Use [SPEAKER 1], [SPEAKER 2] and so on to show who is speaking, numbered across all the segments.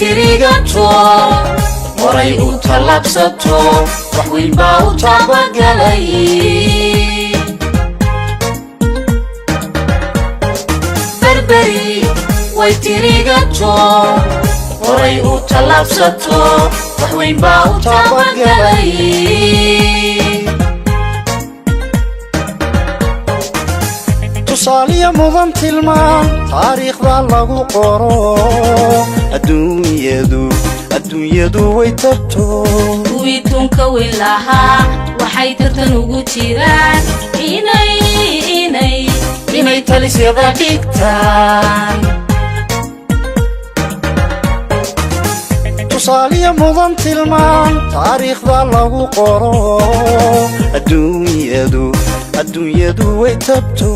[SPEAKER 1] tirigato horay u talabsato wax weyn baa u tabagalay berberi way tirigato horay u talabsato wax weyn baa u tabagalay
[SPEAKER 2] tusaaliya mudan tilmaan taariikhda lagu qoro adduunyadu way tabto
[SPEAKER 1] kuwii tunka weyn lahaa waxay tartan ugu jiraan inay talisyada dhigtaan
[SPEAKER 2] tusaaliya mudan tilmaan taariikhda lagu qoro adduunyadu way tabto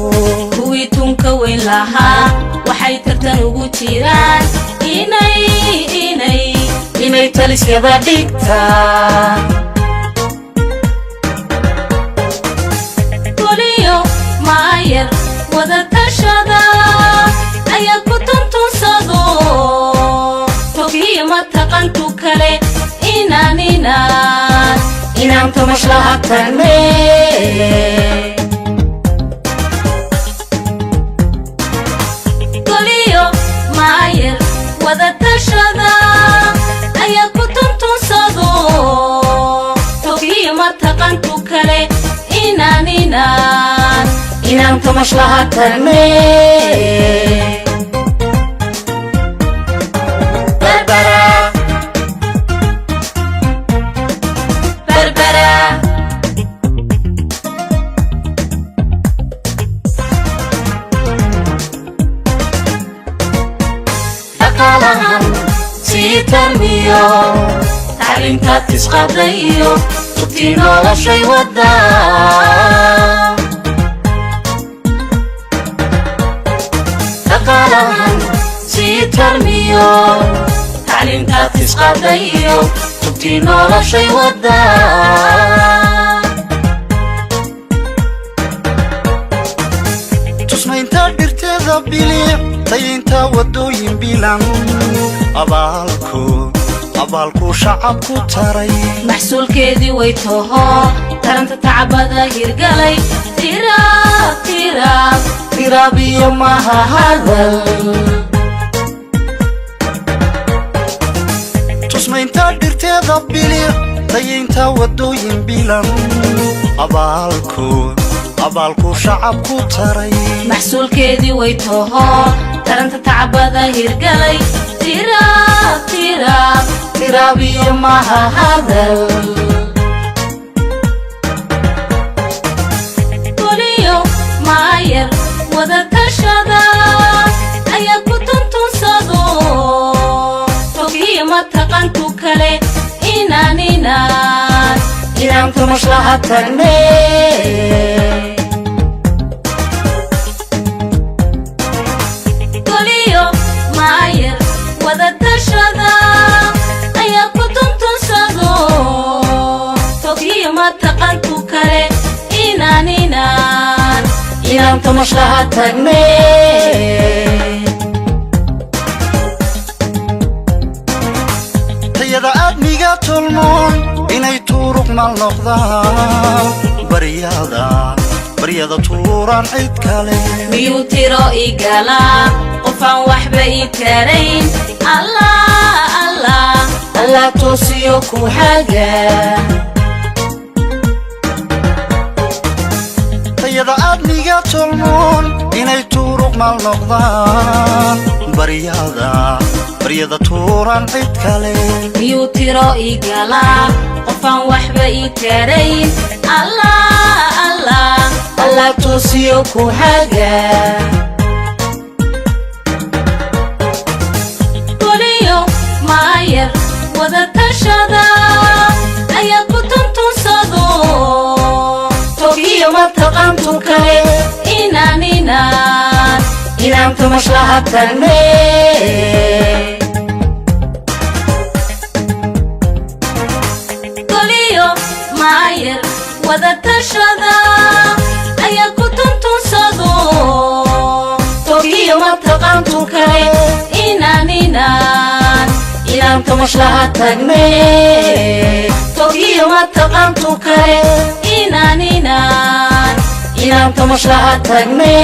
[SPEAKER 1] kuwii tunka weyn lahaa waxay tartan ugu jiraan inay talisyada dhigtaan goliyo maayar wada tashada ayaa ku tuntunsado togiyo mataqantu kale inaan tamash laha tagne goliyo maayar wada tashada ayaa ku tuntunsado togiyo mataqantu kale inaan tamash laha tagne tarmiyo tacliinta tisqadayo tubtii noloshay wada dhaqaalahan sii tarmiyo tacliinta tisqadayo tubtii noloshay wada
[SPEAKER 2] tusmaynta dhirteeda bilic tayinta wadooyin bilan abaalku shacabku taray
[SPEAKER 1] maxsuulkeedii way toho taranta tacbada hirgalay tiraab iyo maha hadal
[SPEAKER 2] tusmaynta dhirteeda bilic tayinta wadooyin bilan abaalku shacabku taray
[SPEAKER 1] maxsuulkeedii way toho taranta tacbada hirgalay tiraab iyo maha hadal goliyo maayar wada tashada ayaa ku tuntunsado togiyo mataqantu kale inaan tamash laha tagne goliyo maayar wada tashada ayaa ku tuntunsado togiyo mataqantu kale inaan tamash laha tagne
[SPEAKER 2] tayada aadmiga tolmoon inay tuuruq mal noqdaan baryada tuuraan cid kale
[SPEAKER 1] miyuu tiro igalaa qofaan waxba ii tarayn allah toosiyo ku haga
[SPEAKER 2] tayada aadmiga tolmoon inay tuuruq mal noqdaan baryada tuuraan cid kale
[SPEAKER 1] miyuu tiro igalaa qofaan waxba ii tarayn allah toosiyo ku haga goliyo maayar wada tashada ayaa ku tuntunsado togiyo mataqantu kale inaan tamash laha tagne goliyo maayar wada tashada ayaa ku tuntunsado togiyo mataqantu kale inaan inaan tamashlaha tagne togiyo mataqaantu kale inaan tamashlaha tagne